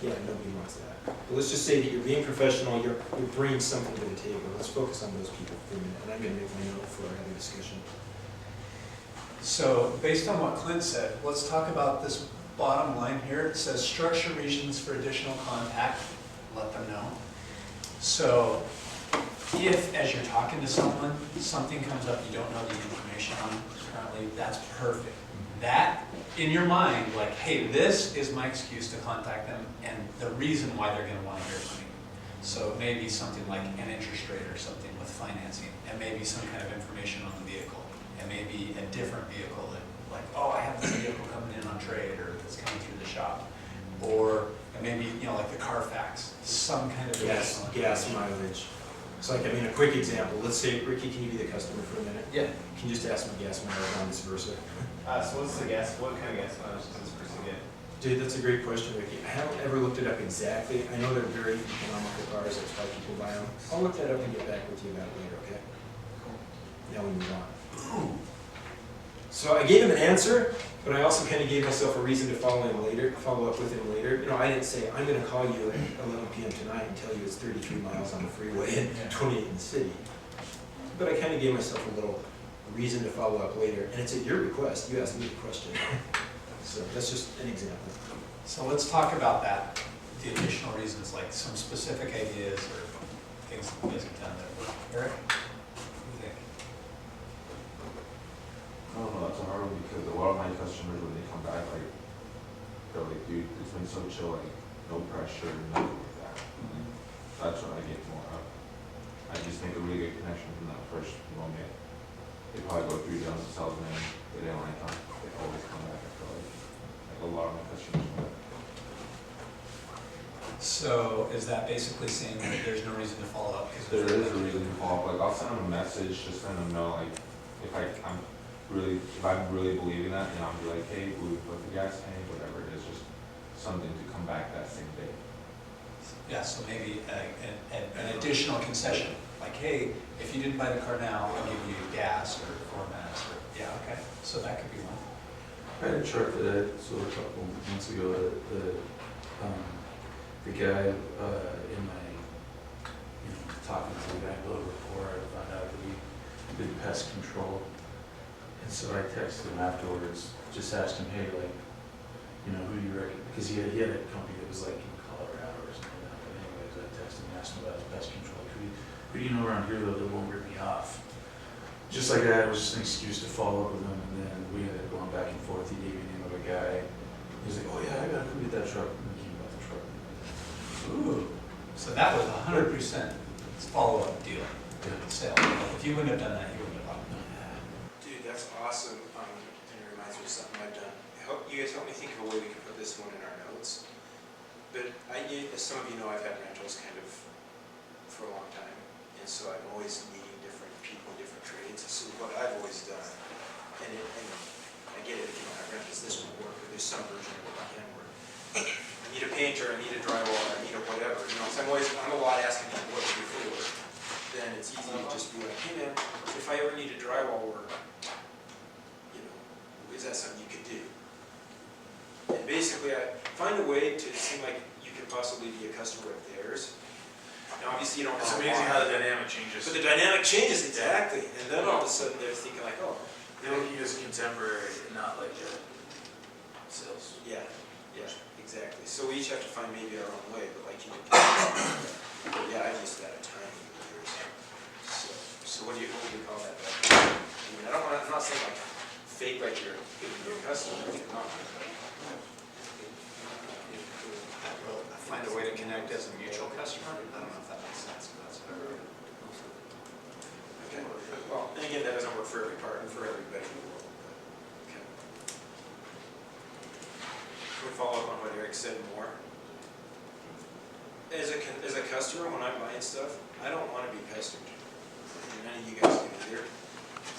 Yeah, nobody wants that. But let's just say that you're being professional, you're bringing something to the table. Let's focus on those people for a minute, and I'm gonna make my note for another discussion. So, based on what Clint said, let's talk about this bottom line here, it says structure reasons for additional contact, let them know. So if, as you're talking to someone, something comes up you don't know the information on currently, that's perfect. That, in your mind, like, hey, this is my excuse to contact them and the reason why they're gonna wanna hear from me. So it may be something like an interest rate or something with financing, and maybe some kind of information on the vehicle, and maybe a different vehicle that, like, oh, I have this vehicle coming in on trade, or it's coming through the shop. Or, and maybe, you know, like the Carfax, some kind of Gas mileage. So like, I mean, a quick example, let's say, Ricky, can you be the customer for a minute? Yeah. Can you just ask me gas mileage on this versa? So what's the gas, what kind of gas mileage does this person get? Dude, that's a great question, Ricky. I haven't ever looked it up exactly. I know they're very economical cars, that's why people buy them. I'll look that up and get back with you about it later, okay? Now we move on. So I gave him an answer, but I also kind of gave myself a reason to follow up with him later. You know, I didn't say, I'm gonna call you at 11 p.m. tonight and tell you it's 33 miles on the freeway and 28 in the city. But I kind of gave myself a little reason to follow up later, and it's at your request. You asked me the question. So that's just an example. So let's talk about that, the additional reasons, like some specific ideas or things that you guys have done that work. Eric, what do you think? I don't know, that's a hard one because a lot of my customers, when they come back, like, they're like, dude, it's been so chill, like, no pressure, nothing like that. That's what I get more of. I just make a really good connection from that first moment. They probably go through down the salesman, they don't like them, they always come back, I feel like a lot of my customers come back. So is that basically saying that there's no reason to follow up? There is a reason to follow up, like, I'll send them a message, just letting them know, like, if I'm really believing that, and I'll be like, hey, we put the gas tank, whatever it is, just something to come back that same day. Yeah, so maybe an additional concession, like, hey, if you didn't buy the car now, I'll give you gas or formats or, yeah, okay, so that could be one. I had a chart that I saw a couple months ago that the guy in my, talking to the guy a little before I found out that he did pest control. And so I texted him afterwards, just asked him, hey, like, who do you reckon? Because he had a company that was like in Colorado or something like that. But anyways, I texted him and asked him about his pest control. Who do you know around here though that won't rip me off? Just like that, it was just an excuse to follow up with him, and then we ended up going back and forth. He gave me the name of a guy. He was like, oh yeah, I gotta come get that truck. And he came about the truck. Ooh, so that was 100% follow-up deal, sale. If you wouldn't have done that, you wouldn't have bought it. Dude, that's awesome. And it reminds me of something I've done. You guys help me think of a way we can put this one in our notes. But as some of you know, I've had rentals kind of for a long time. And so I'm always meeting different people, different trades. So what I've always done, and I get it if you don't have rentals, this won't work, but there's some version of it that can work. I need a painter, I need a drywall, I need a whatever. So I'm a lot asking people what to do for work. Then it's easy to just be like, hey man, if I ever need a drywall work, is that something you could do? And basically, I find a way to seem like you could possibly be a customer of theirs. Now, obviously, you don't. It's amazing how the dynamic changes. But the dynamic changes exactly, and then all of a sudden they're thinking like, oh, They look at you as contemporary, not like sales. yeah, exactly. So we each have to find maybe our own way, but like you can. But yeah, I've used that a ton over the years. So what do you call that? I mean, I'm not saying like fake like you're a customer. Not. Find a way to connect as a mutual customer? I don't know if that makes sense, but that's what I wrote. Okay. Well, and again, that doesn't work for every part and for everybody in the world. Okay. Can we follow up on what Eric said more? As a customer, when I'm buying stuff, I don't want to be pestered. None of you guys do either.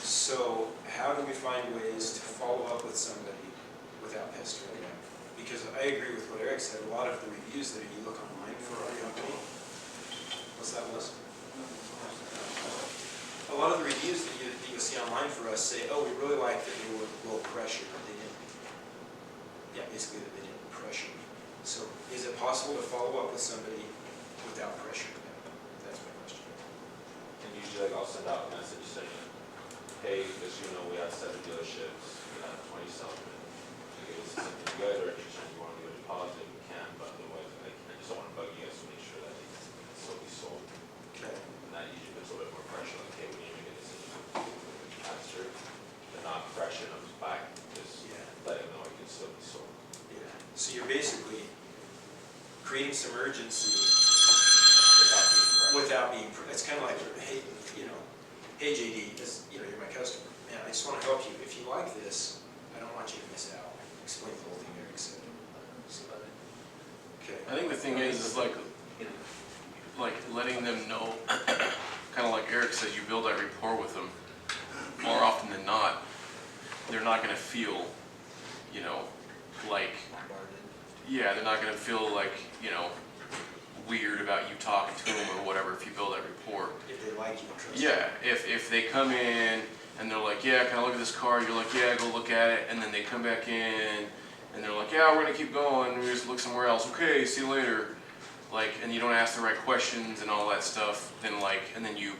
So how do we find ways to follow up with somebody without pestering them? Because I agree with what Eric said, a lot of the reviews that you look online for our company, what's that list? A lot of the reviews that you see online for us say, oh, we really like that they were low pressure, but they didn't. Yeah, basically that they didn't pressure me. So is it possible to follow up with somebody without pressure? That's my question. And usually, like, I'll send out a message saying, hey, because we have 7 dealerships, we have 20 salesmen. Is this something you guys are interested So you're basically creating some urgency without being, it's kind of like, hey, you know, hey JD, this, you know, you're my customer. Man, I just want to help you. If you like this, I don't want you to miss out. Explain the whole thing Eric said. Okay. I think the thing is like letting them know, kind of like Eric said, you build that rapport with them. More often than not, they're not going to feel, you know, like, yeah, they're not going to feel like, you know, weird about you talking to them or whatever if you build that rapport. If they like you and trust you. Yeah, if they come in and they're like, yeah, can I look at this car? You're like, yeah, go look at it. And then they come back in and they're like, yeah, we're going to keep going. We just look somewhere else. Okay, see you later. Like, and you don't ask the right questions and all that stuff. Then like, and then you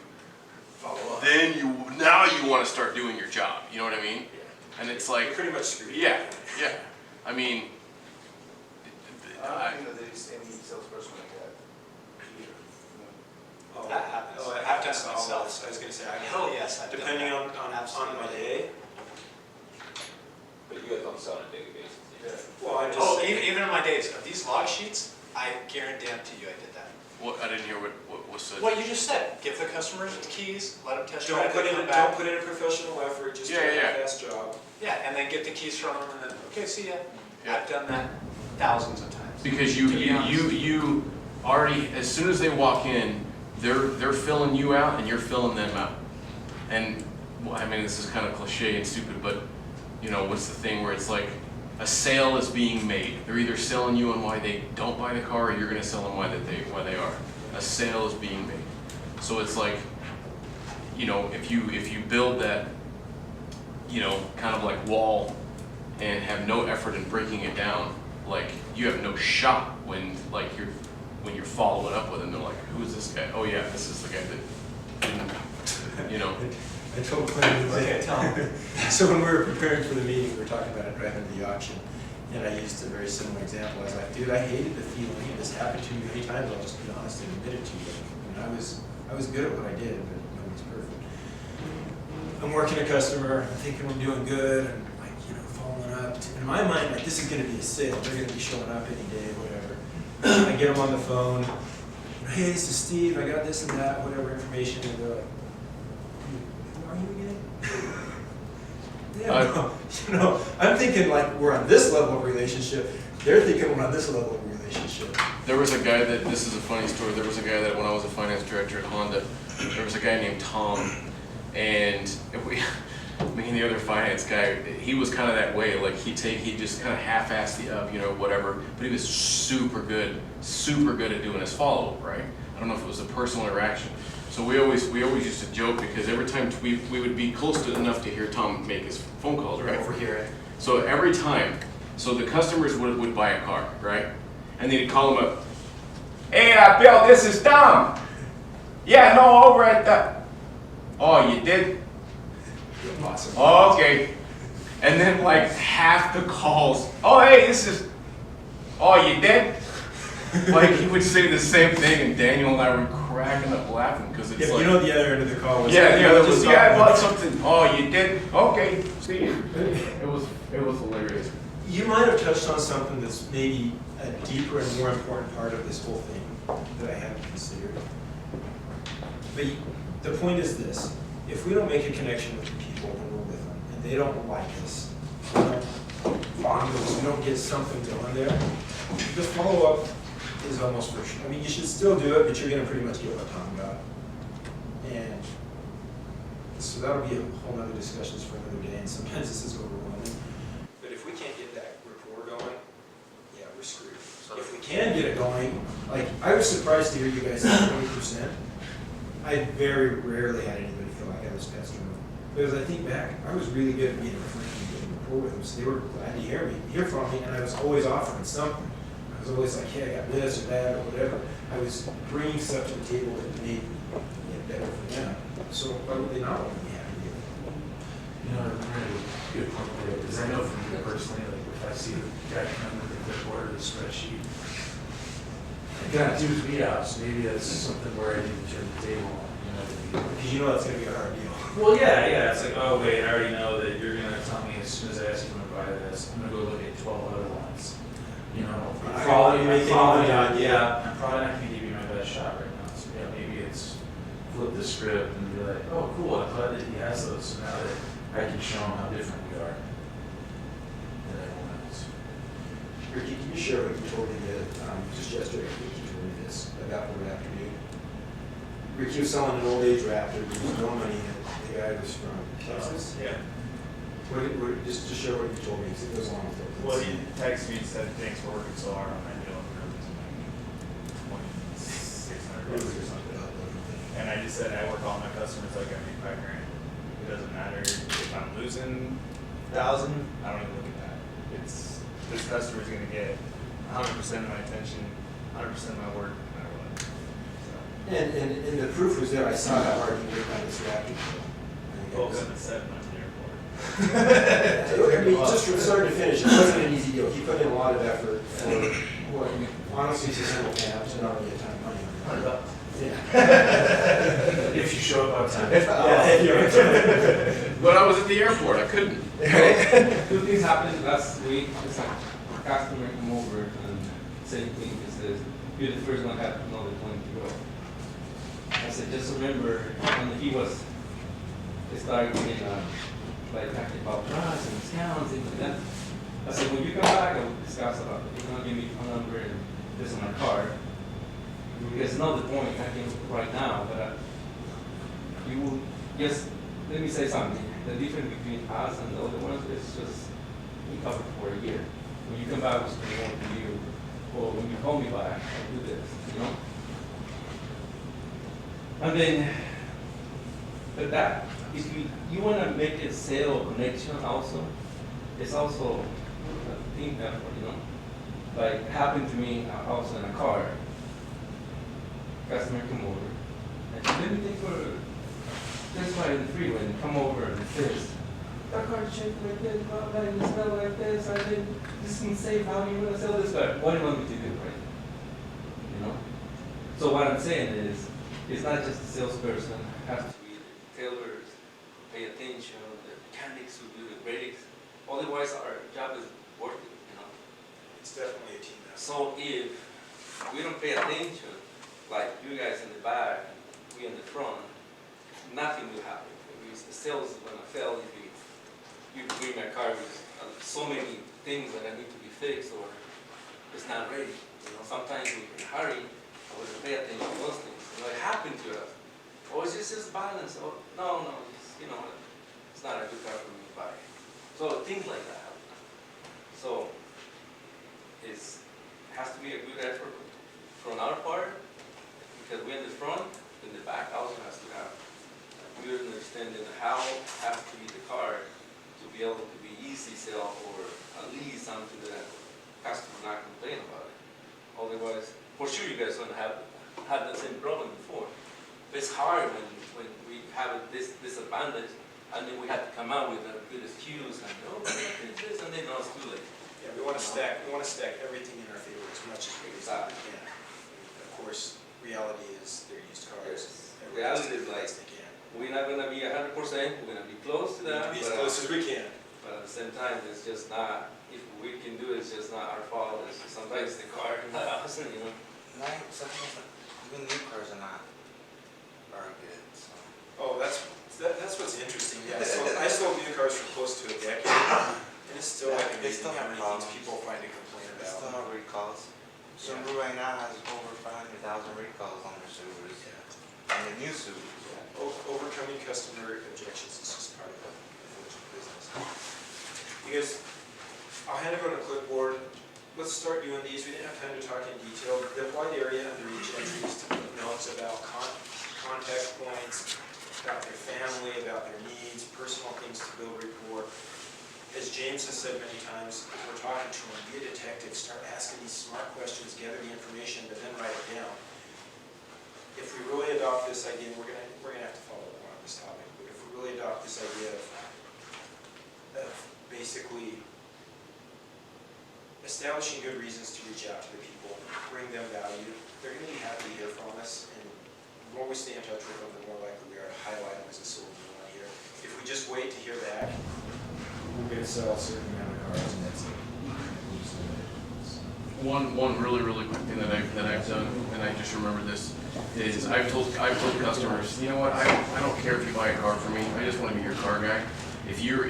Follow up. then now you want to start doing your job. You know what I mean? Yeah. And it's You're like, pretty much screwed. yeah. I mean, I don't think that there is any salesperson like that here. Oh, That happens. Oh, I That have to happens myself. myself. I was gonna say, I Hell yes, I've done depending that. on my Absolutely. day. But you guys don't sell on a daily basis. Well, I just. Oh, even in my days, of these log sheets, I guarantee you I did that. what I didn't hear what was said. What you just said, give the customers the keys, let them test drive, Don't put they in, come back. don't put in a professional effort, just do Yeah, a fast job. Yeah, and then get the keys from them and then, okay, see ya. Yeah. I've done that thousands of times. Because To be honest. you already, as soon as they walk in, they're filling you out and you're filling them out. And well, I mean, this is kind of cliche and stupid, but you know, what's the thing where it's like a sale is being made. They're either selling you on why they don't buy the car, or you're going to sell them why they are. A sale is being made. So it's like, you know, if you build that, you know, kind of like wall and have no effort in breaking it down, like you have no shot when you're following up with them. They're like, who is this guy? Oh yeah, this is the guy that didn't, you know. I told Clinton, Okay, tell him. so when we were preparing for the meeting, we were talking about it driving to the auction, and I used a very similar example. I was like, dude, I hated the feeling. This happened to me many times. I'll just be honest and admit it to you. I mean, I was good at what I did, but nobody's perfect. I'm working a customer. I'm thinking I'm doing good. I'm like, you know, following up. In my mind, like, this is going to be a sale. They're going to be showing up any day, whatever. I get them on the phone. Hey, this is Steve. I got this and that, whatever information, and they're like, who are you again? Yeah, no, you know, I'm thinking like we're on this level of relationship. They're thinking we're on this level of relationship. There was a guy that, this is a funny story, there was a guy that when I was a finance director at Honda, there was a guy named Tom, and me and the other finance guy, he was kind of that way, like he just kind of half-assed the up, you know, whatever, but he was super good at doing his follow-up, right? I don't know if it was a personal interaction. So we always used to joke because every time we would be close to enough to hear Tom make his phone calls, right? Overhear it. So every time, so the customers would buy a car, right? And they'd call him up, hey, Bill, this is Tom. Yeah, no, over at the, oh, you did? Awesome. Oh, okay. And then like half the calls, oh, hey, this is, oh, you did? Like he would say the same thing, and Daniel and I were cracking up laughing because it's Yeah, like, you know, the other end of the call was. yeah, the other was, just yeah, I talking bought about- something. Oh, you did? Okay, see you. It was hilarious. You might have touched on something that's maybe a deeper and more important part of this whole thing that I haven't considered. But the point is this: if we don't make a connection with the people when we're with them, and they don't like us, we don't bond with us, we don't get something going there, the follow-up is almost for sure. I mean, you should still do it, but you're going to pretty much get what I'm talking about. And so that'll be a whole other discussions for another day, and sometimes this is overwhelming. But if we can't get that rapport going, yeah, we're screwed. If we can get it going, like, I was surprised to hear you guys say 20%. I very rarely had anybody feel like I was pestering them. Because I think back, I was really good at being reflective and getting rapport with them, so they were glad to hear from me, and I was always offering something. I was always like, hey, I got this or that or whatever. I was bringing stuff to the table that made it better for them. So why would they not want to be happy with it? You know, a really good point there, because I know for me personally, like if I see the guy come with a clipboard or the spreadsheet, it kind of tunes me out, so maybe that's something where I need to turn the table on, you know. Because you know that's going to be a hard deal. Well, yeah, it's like, oh wait, I already know that you're gonna tell me as soon as I ask you to buy this, I'm gonna go look at 12 other ones. You you make any money on, yeah. I'm probably not gonna give you my best shot right now, so yeah, maybe it's flip the script and be like, oh, cool, I'm glad that he has those, so now that I can show him how different we are than everyone else. Ricky, can you share what you told me that, just yesterday, I think you told me this about the Raptor dude? Ricky was selling an old age Raptor, there was no money in it, the guy was from Texas? Yeah. Just to share what you told me, 'cause it goes along with it. Well, he texted me and said, thanks for working so hard on my deal. $2,600 or something. And I just said, I work all my customers like I make $5 grand. It doesn't matter if I'm losing 1,000, I don't even look at that. It's, this customer's gonna get 100% of my attention, 100% of my work, no matter what. So. And the proof was there, I saw how hard you worked on this Raptor deal. Well, it was 7 months to the airport. I mean, just from start to finish, it wasn't an easy deal. He put in a lot of effort for what, honestly, it's a simple payout, so not really a ton of money. $100. Yeah. If you show up on time. But I was at the airport, I couldn't. Two things happened last week. It's like a customer come over and same thing. He says, "You're the first one I have another 20 to go." I said, "Just remember when he was starting like talking about price and discounts and like that." I said, "When you come back, I will discuss about it. You're gonna give me a number and this on my card. Because another point I can right now, but you will just let me say something. The difference between us and the other ones is just we covered for a year. When you come back with something more to you, or when you call me back, I'll do this, you know? And then, but that, if you want to make a sale connection also, it's also a team effort, you know? Like happened to me also in a car. Customer come over, and let me take for just by the freeway and come over and this. That car shaped like this, blah, blah, and smell like this, I did this is safe, how are you gonna sell this car? What do you want me to do, right? You know? So what I'm saying is, it's not just the salesperson, it has to be the retailers, pay attention, the mechanics who do the brakes. Otherwise our job is worth it, you know? It's definitely a team effort. So if we don't pay attention, like you guys in the back, we in the front, nothing will happen. The sales is gonna fail if you bring my car with so many things that I need to be fixed or it's not ready. You know, sometimes we can hurry, I wouldn't pay attention to those things. You know, it happened to us. Oh, it's just balance. Oh, no, it's, you know, it's not a good car for me to buy. So things like that happen. So it has to be a good effort from our part. Because we're in the front, and the back also has to have a good understanding of how has to be the car to be able to be easy sell or at least something that customer not complain about it. Otherwise, for sure you guys gonna have had the same problem before. But it's hard when we have this disadvantage and then we have to come out with a good excuse and oh, this and then no, it's too late. Yeah, we want to stack everything in our favor as much as we can. Of course, reality is they're used cars. Yes. Reality is like, we're not going to be 100%, we're going to be close to that. We need to be as close as we can. But at the same time, it's just not, if we can do it, it's just not our fault. It's sometimes the car, not us, you know. Even new cars are good. So. Oh, that's what's interesting. Yeah, I sold new cars for close to a decade, and it's still like amazing how many things people find to complain They about. still have recalls. Subaru right now has over 500,000 recalls on their Subarus. Yeah. And the new Subarus. Yeah. Overcoming customer objections is just part of the business. You guys, I'll hand it over to clipboard. Let's start doing these. We didn't have time to talk in detail. The white area under each entry is to put notes about contact points, about their family, about their needs, personal things to build rapport. As James has said many times, if we're talking to him, be a detective, start asking these smart questions, gather the information, but then write it down. If we really adopt this idea, we're gonna have to follow more on this topic, but if we really adopt this idea of basically establishing good reasons to reach out to the people, bring them value, they're gonna be happy to hear from us, and the more we stay in touch with them, the more likely we are to highlight them as a sold deal on here. If we just wait to hear back, we're going to sell a certain amount of cars and that's it. One really quick thing that I've done, and I just remembered this, is I've told customers, you know what, I don't care if you buy a car from me, I just want to be your car guy. If you're,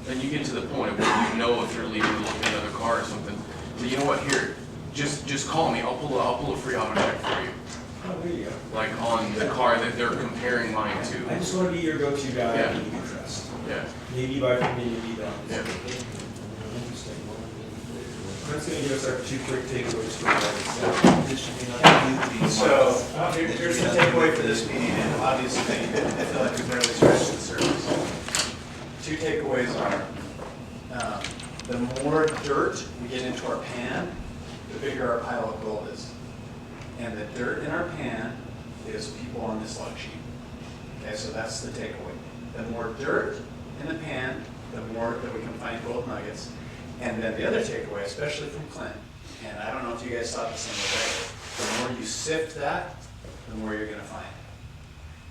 and you get to the point where you know if you're leaving to look at another car or something, so you know what, here, just call me, I'll pull a free auto check for you. Oh, there you go. Like on the car that they're comparing mine I to. just want to be your go-to guy Yeah. that you can trust. Yeah. Maybe you buy from me, maybe you don't. Yeah. Interesting. Clint's gonna give us our 2 quick takeaways for today. So, here's the takeaway for this meeting, and obviously, I feel like we've barely scratched the surface. 2 takeaways are, the more dirt we get into our pan, the bigger our pile of gold is. And the dirt in our pan is people on this log sheet. Okay, so that's the takeaway. The more dirt in the pan, the more that we can find gold nuggets. And then the other takeaway, especially from Clint, and I don't know if you guys thought the same way, the more you sift that, the more you're gonna find.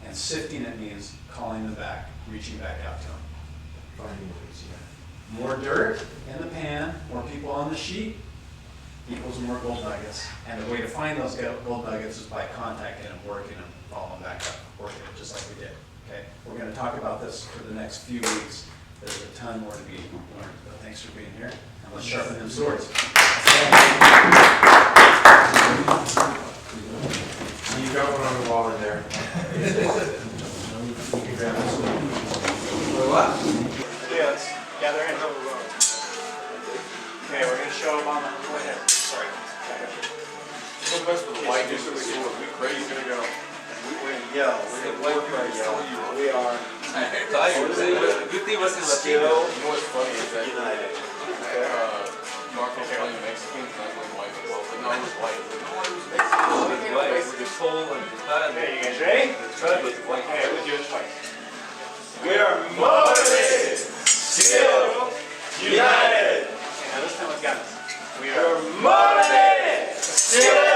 And sifting it means calling them back, reaching back out to them. Finding ways, yeah. More dirt in the pan, more people on the sheet, equals more gold nuggets. And the way to find those gold nuggets is by contacting them, working them, following back up, working it just like we did. Okay, we're gonna talk about this for the next few weeks. There's a ton more to be learned, but thanks for being here, and let's sharpen them swords. So You got one on the wall in there. You can grab this one. yeah, let's gather in. Okay, we're gonna show them on the, go ahead, sorry. So best with the white, just so we see what we crazy gonna go. We're gonna yell, we're gonna white people yell. We are Good thing was in You Latino. know what's funny is that united. Marco was playing Mexicans, and I was playing white as well, but no, it was white. White with the pole and the band. Okay, you guys ready? The truck was white. Okay, we'll do it twice. We are motivated, still united. Okay, now this time let's get this. We We're motivated, still